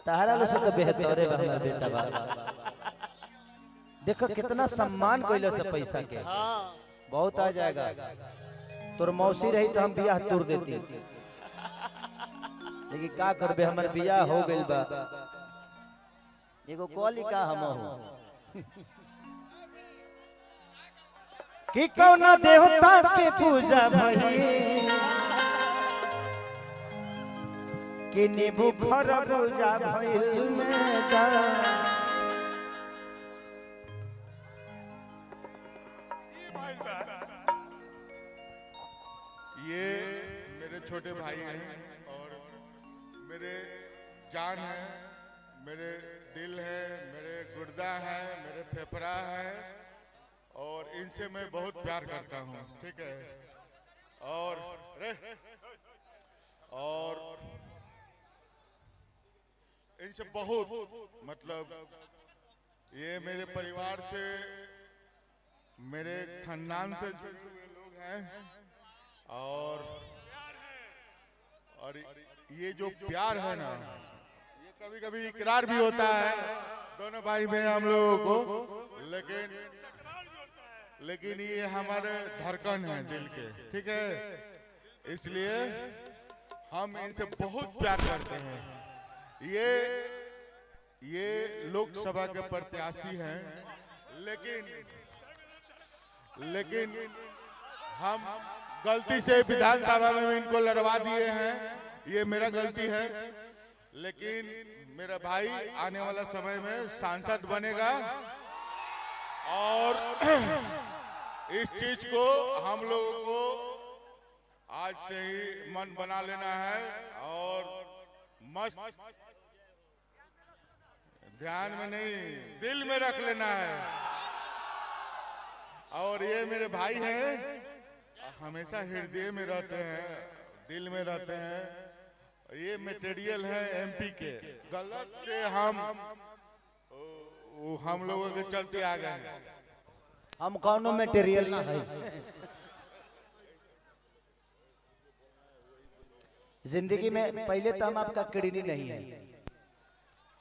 तारा लो से तो बेहतरे बा हमार बेटा बा। देखो कितना सम्मान कोइलो से पैसा के बहुत आ जाएगा। तोर मौसी रही तो हम बियाह तोड़ देती, लेकिन का करबे हमार बियाह हो गइल बा। एगो कॉली का हम हो कि कौना देवता के पूजा भई कि नींबू खरबूजा भइल मैदान। ये मेरे छोटे भाई हैं और मेरे जान है, मेरे दिल है, मेरे गुर्दा है, मेरे फेफड़ा है और इनसे मैं बहुत प्यार करता हूँ। ठीक है। और इनसे बहुत मतलब ये मेरे परिवार से, मेरे खानदान से जुड़े हुए लोग हैं और ये जो प्यार है ना, ये कभी कभी इकरार भी होता है दोनों भाई में हम लोगों को, लेकिन ये हमारे धड़कन है दिल के। ठीक है, इसलिए हम इनसे बहुत प्यार करते हैं। ये लोकसभा के प्रत्याशी हैं, लेकिन हम गलती से विधानसभा में इनको लड़वा दिए हैं। ये मेरा गलती है, लेकिन मेरा भाई आने वाला समय में सांसद बनेगा और इस चीज को हम लोगों को आज से ही मन बना लेना है और मस्त ध्यान में नहीं दिल में रख लेना है। और ये मेरे भाई हैं, हमेशा हृदय में रहते हैं, दिल में रहते हैं। ये मटेरियल है एमपी के, गलत से हम लोगों के चलते आ गए। हम कौनो मटेरियल ना है। जिंदगी में पहले तो हम आपका किडनी नहीं है,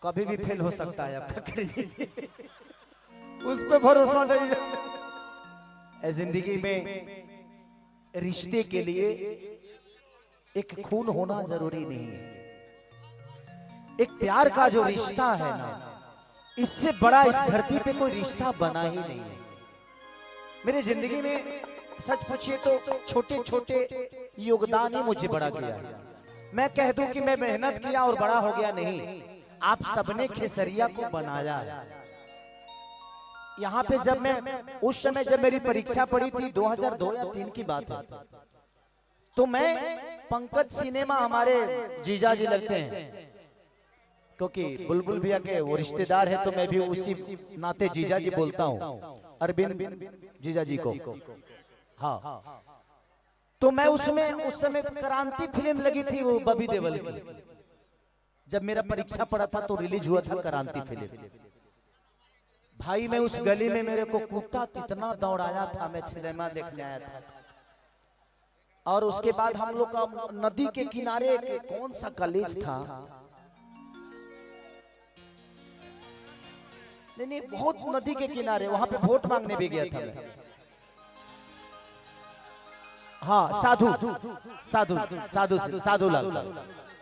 कभी भी फेल हो सकता है आपका किडनी उस पे भरोसा नहीं है। जिंदगी में रिश्ते के लिए एक खून होना जरूरी नहीं है। एक प्यार का जो रिश्ता है ना, इससे बड़ा इस धरती पे कोई रिश्ता बना ही नहीं है। मेरी जिंदगी में सच पूछिए तो छोटे छोटे योगदान ही मुझे बड़ा किया है। मैं कह दूं कि मैं मेहनत किया और बड़ा हो गया, नहीं, आप सबने खेसरिया को बनाया है। यहाँ पे जब मैं उस समय जब मेरी परीक्षा पड़ी थी 2002 या 3 की बात है, तो मैं पंकज सिनेमा हमारे जीजा जी लगते हैं, क्योंकि बुलबुल भैया के वो रिश्तेदार है, तो मैं भी उसी नाते जीजा जी बोलता हूँ, अरविंद जीजा जी को। हाँ, तो मैं उस समय क्रांति फिल्म लगी थी, वो बॉबी देओल की। जब मेरा परीक्षा पड़ा था तो रिलीज हुआ था क्रांति फिल्म। भाई मैं उस गली में मेरे को कुत्ता इतना दौड़ाया था, मैं सिनेमा देखने आया था। और उसके बाद हम लोग का नदी के किनारे कौन सा कॉलेज था, नहीं बहुत नदी के किनारे, वहां पे वोट मांगने भी गया था मैं। हाँ,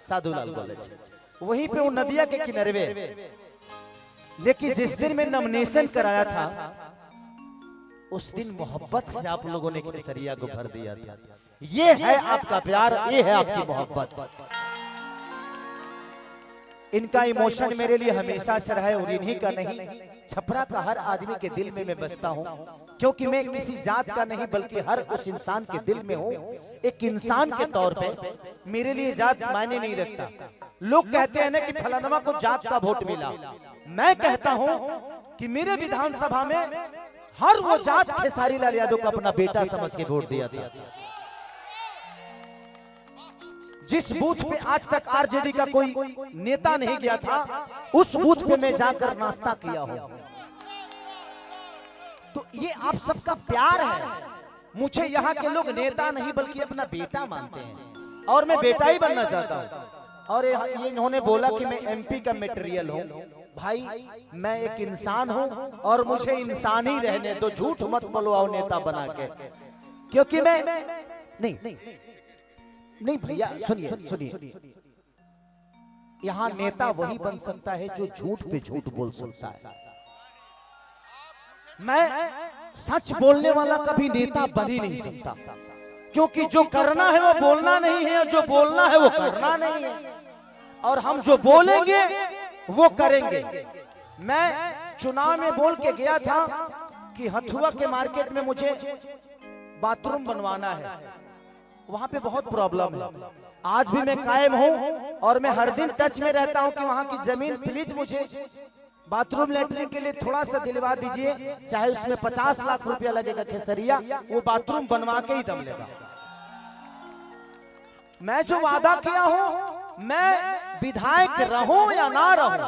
साधुलाल कॉलेज, वहीं पे वो नदिया के किनारे में। लेकिन जिस दिन मैं नॉमिनेशन कराया था, उस दिन मोहब्बत से आप लोगों ने खेसरिया को भर दिया था। ये है आपका प्यार, ये है आपकी मोहब्बत। इनका इमोशन मेरे लिए हमेशा से रहा है और इन्हीं का नहीं, छपरा का हर आदमी के दिल में मैं बसता हूँ, क्योंकि मैं किसी जात का नहीं बल्कि हर उस इंसान के दिल में हूँ। एक इंसान के तौर पे मेरे लिए जात मायने नहीं रखता। लोग कहते हैं ना कि फलानवा को जात का वोट मिला, मैं कहता हूँ कि मेरे विधानसभा में हर वो जात खेसारी लाल यादव को अपना बेटा समझ के वोट दिया था। जिस बूथ पे आज तक आरजेडी का कोई नेता नहीं गया था, उस बूथ पे मैं जाकर नाश्ता किया हूं। तो ये आप सबका प्यार है। मुझे यहाँ के लोग नेता नहीं बल्कि अपना बेटा मानते हैं, और मैं बेटा ही बनना चाहता हूँ। और ये इन्होंने बोला कि मैं एमपी का मटेरियल हूँ। भाई मैं एक इंसान हूँ और मुझे इंसान ही रहने दो, झूठ मत बोलो आओ नेता बना के, क्योंकि मैं नहीं भैया सुनिए सुनिए, यहाँ नेता वही बन सकता है जो झूठ पे झूठ बोल सकता है। मैं सच बोलने वाला कभी नेता बन ही नहीं सकता, क्योंकि जो करना है वो बोलना नहीं है, जो बोलना है वो करना नहीं है, और हम जो बोलेंगे वो करेंगे। मैं चुनाव में बोल के गया था कि हथुआ के मार्केट में मुझे बाथरूम बनवाना है, वहां पे बहुत प्रॉब्लम है। आज भी मैं कायम हूं और मैं हर दिन टच में रहता हूं कि वहां की जमीन प्लीज मुझे बाथरूम लेटरिन के लिए थोड़ा सा दिलवा दीजिए, चाहे उसमें 50 लाख रुपया लगेगा खेसरिया, वो बाथरूम बनवा के ही दम लेगा। मैं जो वादा किया हूं, मैं विधायक रहूं या ना रहूं,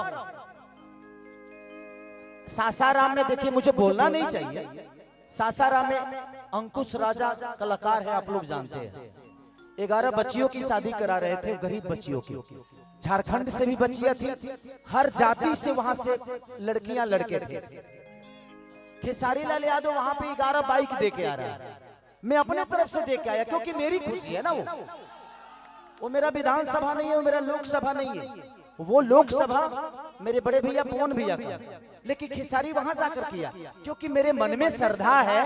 सासाराम में देखिए मुझे बोलना नहीं चाहिए, सासाराम में अंकुश राजा कलाकार है, आप लोग जानते हैं। 11 बच्चियों की शादी करा रहे थे, गरीब बच्चियों की, झारखंड से भी बच्चियां थी, हर जाति से वहां से लड़कियां लड़के थे। खेसारी लाल यादव वहां पे 11 बाइक दे के आ रहा है, मैं अपने तरफ से दे के आया, क्योंकि मेरी खुशी है ना। वो मेरा विधानसभा नहीं है, वो मेरा लोकसभा नहीं है, वो लोकसभा मेरे बड़े भैया पवन भैया का, लेकिन खेसारी वहां जाकर किया, क्योंकि मेरे मन में श्रद्धा है,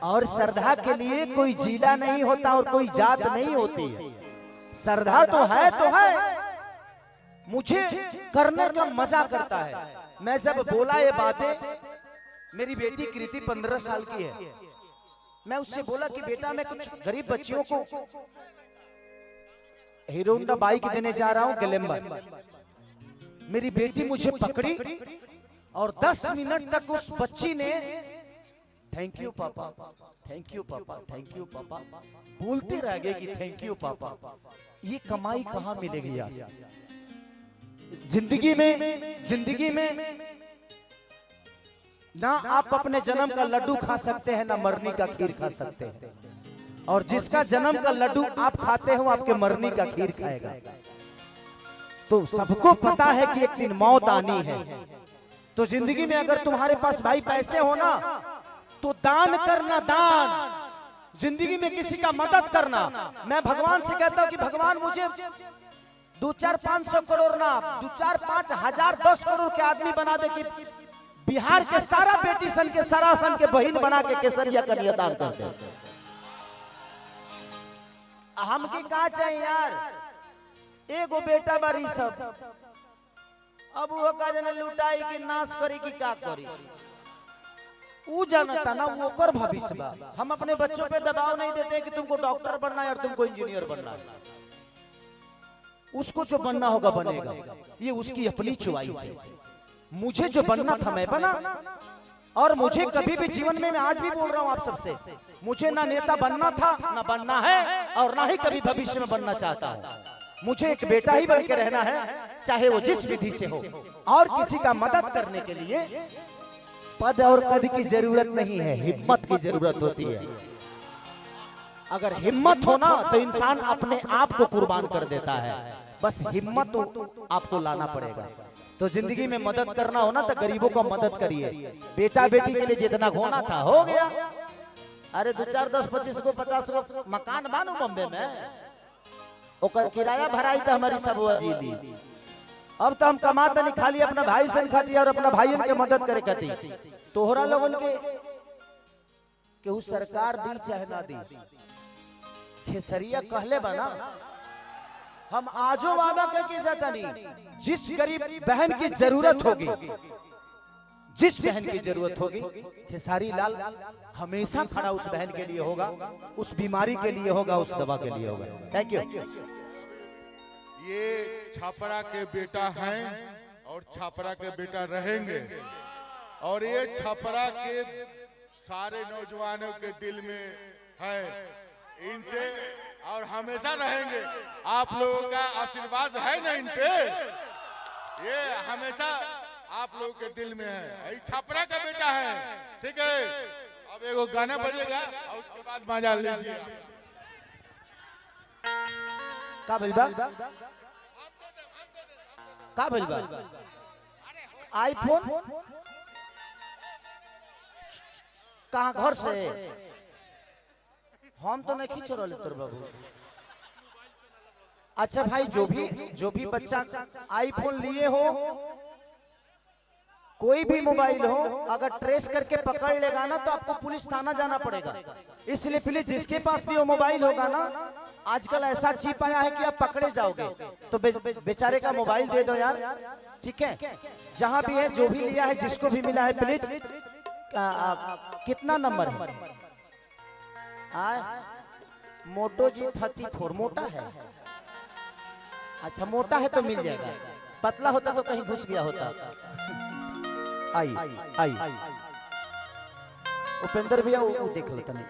और श्रद्धा के लिए कोई जिला नहीं होता और कोई जात नहीं होती है। श्रद्धा तो है, मुझे करने का मजा करता है। मैं जब बोला ये बातें, मेरी बेटी कृति 15 साल की है, मैं उससे बोला कि बेटा मैं कुछ गरीब बच्चियों को हीरो होंडा बाइक देने जा रहा हूं ग्लैमर। मेरी बेटी मुझे पकड़ी और 10 मिनट तक उस बच्ची ने थैंक यू पापा, थैंक यू पापा, थैंक यू पापा बोलते रह गए कि थैंक यू पापा। ये कमाई कहां मिलेगी यार जिंदगी में ना आप अपने जन्म का लड्डू खा सकते हैं, ना मरनी का खीर खा सकते हैं, और जिसका जन्म का लड्डू आप खाते हो आपके मरनी का खीर खाएगा। तो सबको पता है कि एक दिन मौत आनी है। तो जिंदगी में अगर तुम्हारे पास भाई पैसे हो ना, तो दान करना, दान, जिंदगी में किसी का मदद करना। मैं भगवान से कहता हूं कि भगवान मुझे 2-4-500 करोड़ ना, 2-4-5 हजार 10 करोड़ के आदमी बना दे कि बिहार के सारा बेटी सन के सरासन के बहन बना के केसरिया कन्यादान कर दे। हमके का चाहिए यार, एगो बेटा बारी सब, अब वो का जने लुटाई की नाश करी की का करी, वो जानता ना, वो कर भविष्य बा। हम अपने बच्चों पे दबाव नहीं देते कि तुमको डॉक्टर बनना है और तुमको इंजीनियर बनना है, उसको जो बनना होगा बनेगा, ये उसकी अपनी चॉइस है। मुझे जो बनना था मैं बना, और मुझे कभी भी जीवन में, मैं आज भी बोल रहा हूं आप सबसे, मुझे ना नेता बनना था, ना बनना है, और ना ही कभी भविष्य में बनना चाहता हूं। मुझे एक बेटा ही बन के रहना है, चाहे वो जिस विधि से हो, और किसी का मदद करने के लिए पद और कद की जरूरत नहीं है, हिम्मत की जरूरत होती है। अगर हिम्मत हो ना तो इंसान अपने आप को कुर्बान कर देता है, बस हिम्मत तो आपको लाना पड़ेगा। तो जिंदगी में मदद करना हो ना तो गरीबों को मदद करिए। बेटा बेटी के लिए जितना होना था हो गया। अरे 2-4-10-25 को 50 को मकान बानू बॉम्बे में, ओकर किराया भराई तो हमारी सब जी दी। अब तो हम कमाता नहीं, खाली अपना भाई सन खाती और अपना भाई के मदद करे खाती। तोहरा लोगन के केहू सरकार दी चाहे ना दी, खेसरिया कहले बना, हम आजो वादा करके जाता नहीं, जिस गरीब बहन की जरूरत होगी, जिस बहन की जरूरत होगी, खेसारी लाल हमेशा खड़ा उस बहन के लिए होगा, उस बीमारी के लिए होगा, उस दवा के लिए होगा। Thank you. ये छापरा के बेटा हैं और छापरा के बेटा रहेंगे, और ये छापरा के सारे नौजवानों के दिल में है, इनसे और हमेशा रहेंगे। आप लोगों का आशीर्वाद है ना इन पे, ये हमेशा आप लोगों के दिल में है। ये छापरा का बेटा है, ठीक है। अब एगो गाना बजेगा और उसके बाद मजा लीजिए। का का भइल बा? आईफोन कहाँ घर से? हम तो नहीं खींच रहे तोर बाबू। अच्छा भाई, जो भी बच्चा आईफोन लिए हो, कोई भी मोबाइल हो, अगर ट्रेस करके पकड़ लेगा ना तो आपको पुलिस थाना जाना पड़ेगा। इसलिए प्लीज जिसके पास भी वो मोबाइल होगा ना, आजकल ऐसा चिप आया है कि आप पकड़े जाओगे, तो बेचारे का मोबाइल दे दो यार, ठीक है? जहां भी है, जो भी लिया है, जिसको भी मिला है, प्लीज कितना नंबर है? मोटो जी 34 मोटा है। अच्छा मोटा है तो मिल जाएगा, पतला होता तो कहीं घुस गया होता। आई उपेंद्र भैया वो देख लेता नहीं।